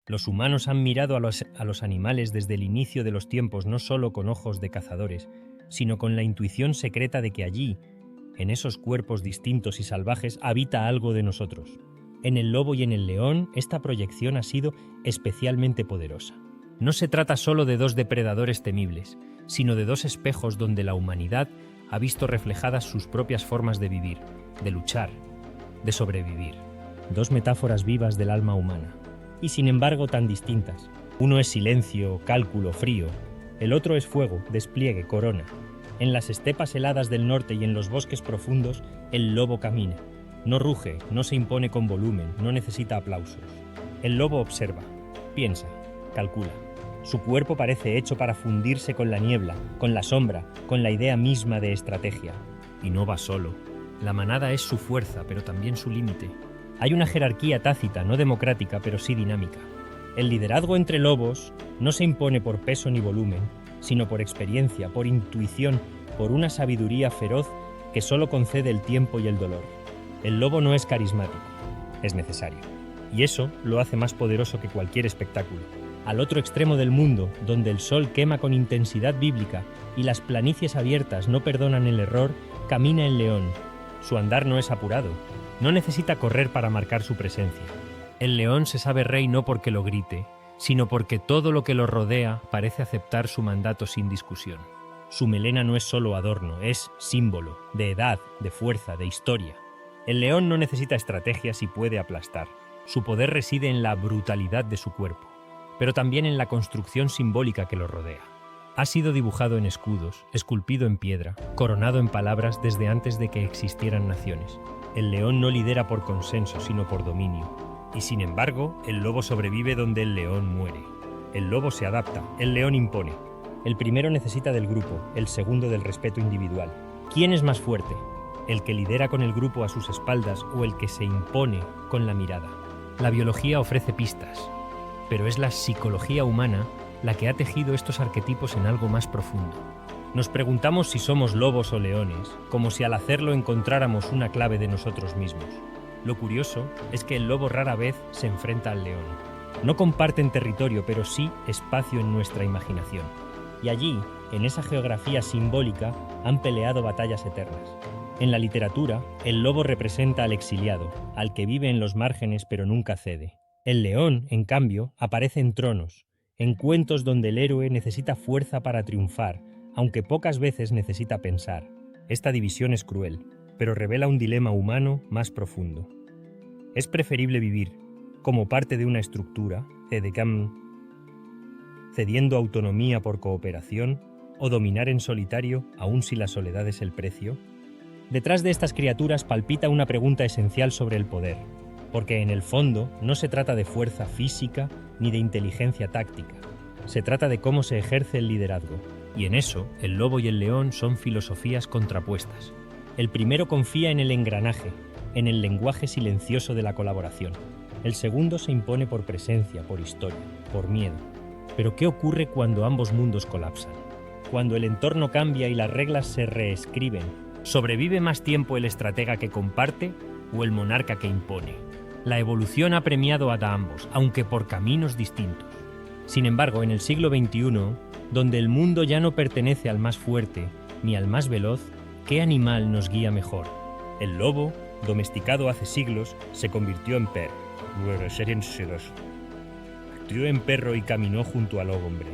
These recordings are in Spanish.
Los humanos han mirado a los animales desde el inicio de los tiempos no solo con ojos de cazadores, sino con la intuición secreta de que allí, en esos cuerpos distintos y salvajes, habita algo de nosotros. En el lobo y en el león, esta proyección ha sido especialmente poderosa. No se trata solo de dos depredadores temibles, sino de dos espejos donde la humanidad ha visto reflejadas sus propias formas de vivir, de luchar, de sobrevivir. Dos metáforas vivas del alma humana, y sin embargo tan distintas. Uno es silencio, cálculo, frío. El otro es fuego, despliegue, corona. En las estepas heladas del norte y en los bosques profundos, el lobo camina. No ruge, no se impone con volumen, no necesita aplausos. El lobo observa, piensa, calcula. Su cuerpo parece hecho para fundirse con la niebla, con la sombra, con la idea misma de estrategia. Y no va solo. La manada es su fuerza, pero también su límite. Hay una jerarquía tácita, no democrática, pero sí dinámica. El liderazgo entre lobos no se impone por peso ni volumen, sino por experiencia, por intuición, por una sabiduría feroz que solo concede el tiempo y el dolor. El lobo no es carismático, es necesario. Y eso lo hace más poderoso que cualquier espectáculo. Al otro extremo del mundo, donde el sol quema con intensidad bíblica y las planicies abiertas no perdonan el error, camina el león. Su andar no es apurado. No necesita correr para marcar su presencia. El león se sabe rey no porque lo grite, sino porque todo lo que lo rodea parece aceptar su mandato sin discusión. Su melena no es solo adorno, es símbolo, de edad, de fuerza, de historia. El león no necesita estrategias y puede aplastar. Su poder reside en la brutalidad de su cuerpo, pero también en la construcción simbólica que lo rodea. Ha sido dibujado en escudos, esculpido en piedra, coronado en palabras desde antes de que existieran naciones. El león no lidera por consenso, sino por dominio. Y sin embargo, el lobo sobrevive donde el león muere. El lobo se adapta, el león impone. El primero necesita del grupo, el segundo del respeto individual. ¿Quién es más fuerte? ¿El que lidera con el grupo a sus espaldas o el que se impone con la mirada? La biología ofrece pistas, pero es la psicología humana la que ha tejido estos arquetipos en algo más profundo. Nos preguntamos si somos lobos o leones, como si al hacerlo encontráramos una clave de nosotros mismos. Lo curioso es que el lobo rara vez se enfrenta al león. No comparten territorio, pero sí espacio en nuestra imaginación. Y allí, en esa geografía simbólica, han peleado batallas eternas. En la literatura, el lobo representa al exiliado, al que vive en los márgenes pero nunca cede. El león, en cambio, aparece en tronos, en cuentos donde el héroe necesita fuerza para triunfar, aunque pocas veces necesita pensar. Esta división es cruel, pero revela un dilema humano más profundo. ¿Es preferible vivir como parte de una estructura, cediendo autonomía por cooperación, o dominar en solitario, aun si la soledad es el precio? Detrás de estas criaturas palpita una pregunta esencial sobre el poder, porque en el fondo no se trata de fuerza física ni de inteligencia táctica. Se trata de cómo se ejerce el liderazgo. Y en eso, el lobo y el león son filosofías contrapuestas. El primero confía en el engranaje, en el lenguaje silencioso de la colaboración. El segundo se impone por presencia, por historia, por miedo. Pero ¿qué ocurre cuando ambos mundos colapsan? Cuando el entorno cambia y las reglas se reescriben, ¿sobrevive más tiempo el estratega que comparte o el monarca que impone? La evolución ha premiado a ambos, aunque por caminos distintos. Sin embargo, en el siglo XXI, donde el mundo ya no pertenece al más fuerte ni al más veloz, ¿qué animal nos guía mejor? El lobo, domesticado hace siglos, se convirtió en perro. Crió en perro y caminó junto al hombre.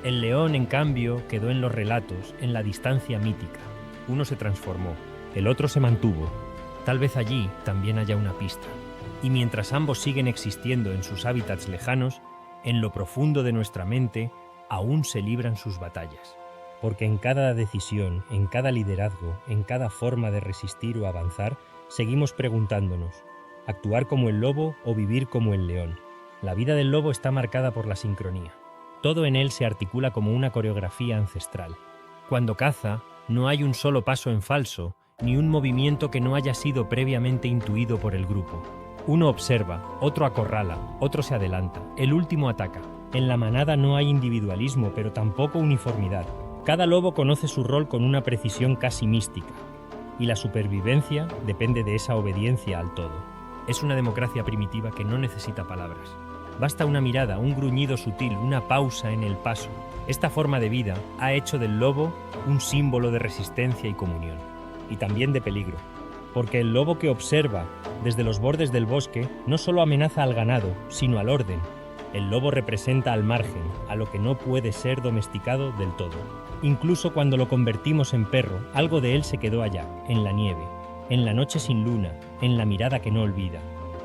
El león, en cambio, quedó en los relatos, en la distancia mítica. Uno se transformó, el otro se mantuvo. Tal vez allí también haya una pista. Y mientras ambos siguen existiendo en sus hábitats lejanos, en lo profundo de nuestra mente, aún se libran sus batallas. Porque en cada decisión, en cada liderazgo, en cada forma de resistir o avanzar, seguimos preguntándonos, ¿actuar como el lobo o vivir como el león? La vida del lobo está marcada por la sincronía. Todo en él se articula como una coreografía ancestral. Cuando caza, no hay un solo paso en falso, ni un movimiento que no haya sido previamente intuido por el grupo. Uno observa, otro acorrala, otro se adelanta, el último ataca. En la manada no hay individualismo, pero tampoco uniformidad. Cada lobo conoce su rol con una precisión casi mística, y la supervivencia depende de esa obediencia al todo. Es una democracia primitiva que no necesita palabras. Basta una mirada, un gruñido sutil, una pausa en el paso. Esta forma de vida ha hecho del lobo un símbolo de resistencia y comunión, y también de peligro, porque el lobo que observa desde los bordes del bosque no solo amenaza al ganado, sino al orden. El lobo representa al margen, a lo que no puede ser domesticado del todo. Incluso cuando lo convertimos en perro, algo de él se quedó allá, en la nieve, en la noche sin luna, en la mirada que no olvida.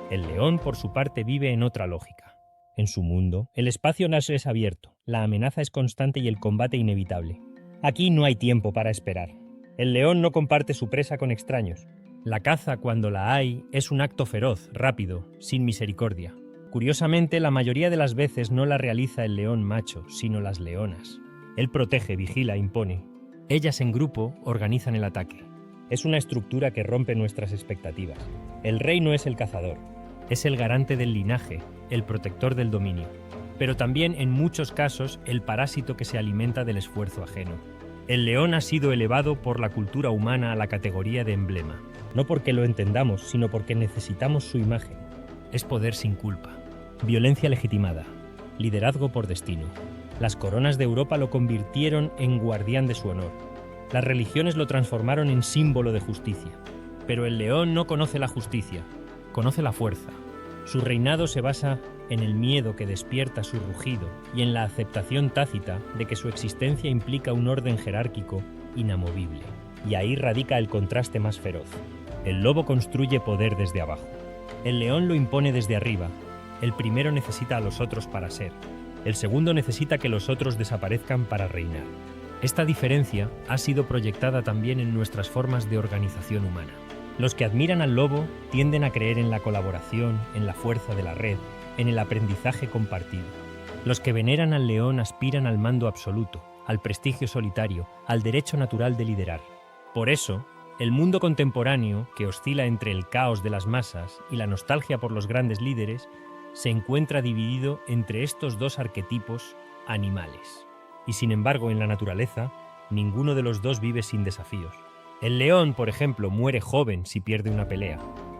El león, por su parte, vive en otra lógica. En su mundo, el espacio no es abierto, la amenaza es constante y el combate inevitable. Aquí no hay tiempo para esperar. El león no comparte su presa con extraños. La caza, cuando la hay, es un acto feroz, rápido, sin misericordia. Curiosamente, la mayoría de las veces no la realiza el león macho, sino las leonas. Él protege, vigila, impone. Ellas en grupo organizan el ataque. Es una estructura que rompe nuestras expectativas. El rey no es el cazador, es el garante del linaje, el protector del dominio, pero también en muchos casos el parásito que se alimenta del esfuerzo ajeno. El león ha sido elevado por la cultura humana a la categoría de emblema, no porque lo entendamos, sino porque necesitamos su imagen. Es poder sin culpa, violencia legitimada, liderazgo por destino. Las coronas de Europa lo convirtieron en guardián de su honor. Las religiones lo transformaron en símbolo de justicia. Pero el león no conoce la justicia, conoce la fuerza. Su reinado se basa en el miedo que despierta su rugido y en la aceptación tácita de que su existencia implica un orden jerárquico inamovible. Y ahí radica el contraste más feroz. El lobo construye poder desde abajo. El león lo impone desde arriba. El primero necesita a los otros para ser. El segundo necesita que los otros desaparezcan para reinar. Esta diferencia ha sido proyectada también en nuestras formas de organización humana. Los que admiran al lobo tienden a creer en la colaboración, en la fuerza de la red, en el aprendizaje compartido. Los que veneran al león aspiran al mando absoluto, al prestigio solitario, al derecho natural de liderar. Por eso, el mundo contemporáneo, que oscila entre el caos de las masas y la nostalgia por los grandes líderes, se encuentra dividido entre estos dos arquetipos animales. Y sin embargo, en la naturaleza, ninguno de los dos vive sin desafíos. El león, por ejemplo, muere joven si pierde una pelea.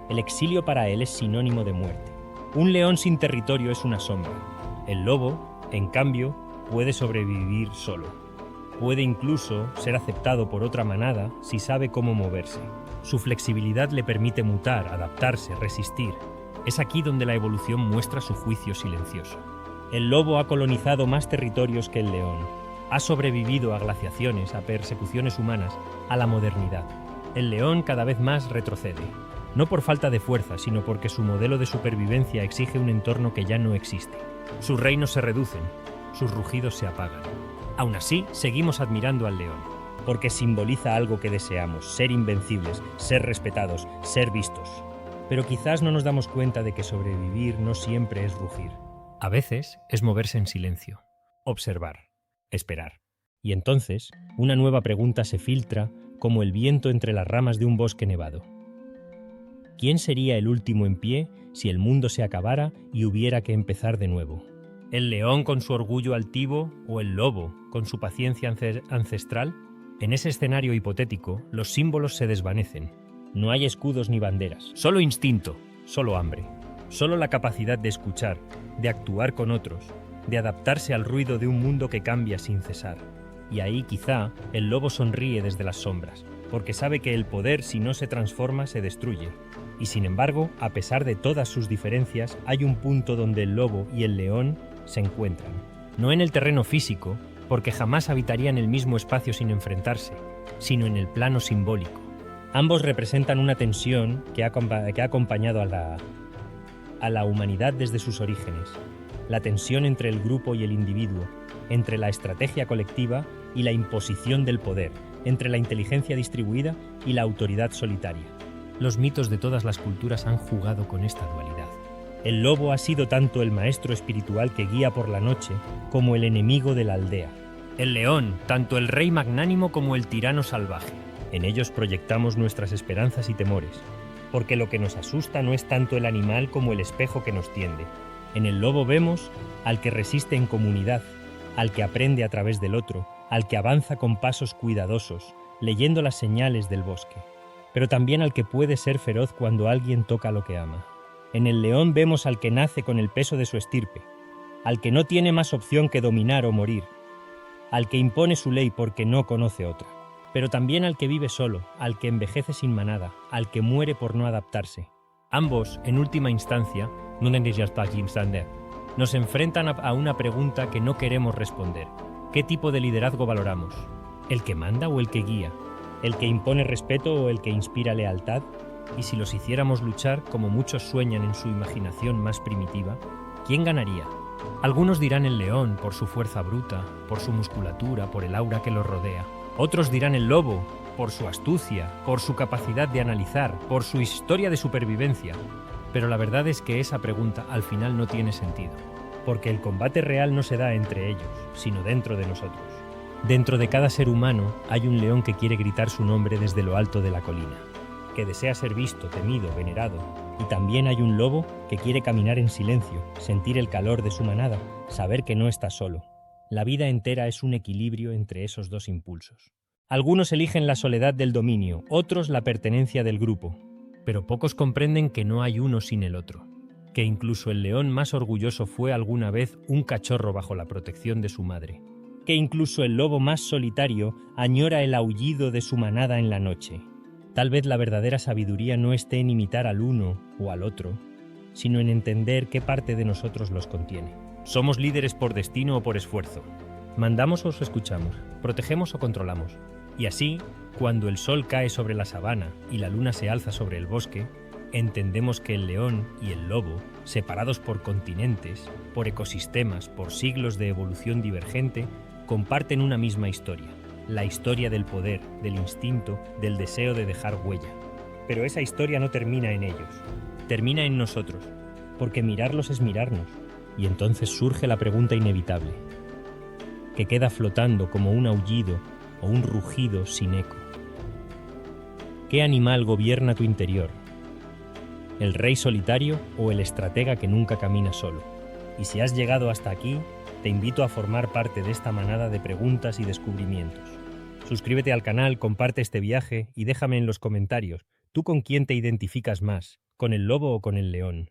El exilio para él es sinónimo de muerte. Un león sin territorio es una sombra. El lobo, en cambio, puede sobrevivir solo. Puede incluso ser aceptado por otra manada si sabe cómo moverse. Su flexibilidad le permite mutar, adaptarse, resistir. Es aquí donde la evolución muestra su juicio silencioso. El lobo ha colonizado más territorios que el león. Ha sobrevivido a glaciaciones, a persecuciones humanas, a la modernidad. El león cada vez más retrocede. No por falta de fuerza, sino porque su modelo de supervivencia exige un entorno que ya no existe. Sus reinos se reducen, sus rugidos se apagan. Aún así, seguimos admirando al león, porque simboliza algo que deseamos, ser invencibles, ser respetados, ser vistos. Pero quizás no nos damos cuenta de que sobrevivir no siempre es rugir. A veces es moverse en silencio, observar, esperar. Y entonces, una nueva pregunta se filtra como el viento entre las ramas de un bosque nevado. ¿Quién sería el último en pie si el mundo se acabara y hubiera que empezar de nuevo? ¿El león con su orgullo altivo o el lobo con su paciencia ancestral? En ese escenario hipotético, los símbolos se desvanecen. No hay escudos ni banderas, solo instinto, solo hambre, solo la capacidad de escuchar, de actuar con otros, de adaptarse al ruido de un mundo que cambia sin cesar. Y ahí quizá el lobo sonríe desde las sombras, porque sabe que el poder, si no se transforma, se destruye. Y sin embargo, a pesar de todas sus diferencias, hay un punto donde el lobo y el león se encuentran. No en el terreno físico, porque jamás habitarían el mismo espacio sin enfrentarse, sino en el plano simbólico. Ambos representan una tensión que ha acompañado a la humanidad desde sus orígenes. La tensión entre el grupo y el individuo, entre la estrategia colectiva y la imposición del poder, entre la inteligencia distribuida y la autoridad solitaria. Los mitos de todas las culturas han jugado con esta dualidad. El lobo ha sido tanto el maestro espiritual que guía por la noche como el enemigo de la aldea. El león, tanto el rey magnánimo como el tirano salvaje. En ellos proyectamos nuestras esperanzas y temores, porque lo que nos asusta no es tanto el animal como el espejo que nos tiende. En el lobo vemos al que resiste en comunidad, al que aprende a través del otro, al que avanza con pasos cuidadosos, leyendo las señales del bosque, pero también al que puede ser feroz cuando alguien toca lo que ama. En el león vemos al que nace con el peso de su estirpe, al que no tiene más opción que dominar o morir, al que impone su ley porque no conoce otra, pero también al que vive solo, al que envejece sin manada, al que muere por no adaptarse. Ambos, en última instancia, nos enfrentan a una pregunta que no queremos responder. ¿Qué tipo de liderazgo valoramos? ¿El que manda o el que guía? ¿El que impone respeto o el que inspira lealtad? Y si los hiciéramos luchar como muchos sueñan en su imaginación más primitiva, ¿quién ganaría? Algunos dirán el león por su fuerza bruta, por su musculatura, por el aura que lo rodea. Otros dirán el lobo por su astucia, por su capacidad de analizar, por su historia de supervivencia. Pero la verdad es que esa pregunta al final no tiene sentido, porque el combate real no se da entre ellos, sino dentro de nosotros. Dentro de cada ser humano hay un león que quiere gritar su nombre desde lo alto de la colina, que desea ser visto, temido, venerado. Y también hay un lobo que quiere caminar en silencio, sentir el calor de su manada, saber que no está solo. La vida entera es un equilibrio entre esos dos impulsos. Algunos eligen la soledad del dominio, otros la pertenencia del grupo. Pero pocos comprenden que no hay uno sin el otro, que incluso el león más orgulloso fue alguna vez un cachorro bajo la protección de su madre, que incluso el lobo más solitario añora el aullido de su manada en la noche. Tal vez la verdadera sabiduría no esté en imitar al uno o al otro, sino en entender qué parte de nosotros los contiene. ¿Somos líderes por destino o por esfuerzo? ¿Mandamos o os escuchamos? ¿Protegemos o controlamos? Y así, cuando el sol cae sobre la sabana y la luna se alza sobre el bosque, entendemos que el león y el lobo, separados por continentes, por ecosistemas, por siglos de evolución divergente, comparten una misma historia. La historia del poder, del instinto, del deseo de dejar huella. Pero esa historia no termina en ellos, termina en nosotros, porque mirarlos es mirarnos, y entonces surge la pregunta inevitable, que queda flotando como un aullido o un rugido sin eco. ¿Qué animal gobierna tu interior? ¿El rey solitario o el estratega que nunca camina solo? Y si has llegado hasta aquí, te invito a formar parte de esta manada de preguntas y descubrimientos. Suscríbete al canal, comparte este viaje y déjame en los comentarios, ¿tú con quién te identificas más? ¿Con el lobo o con el león?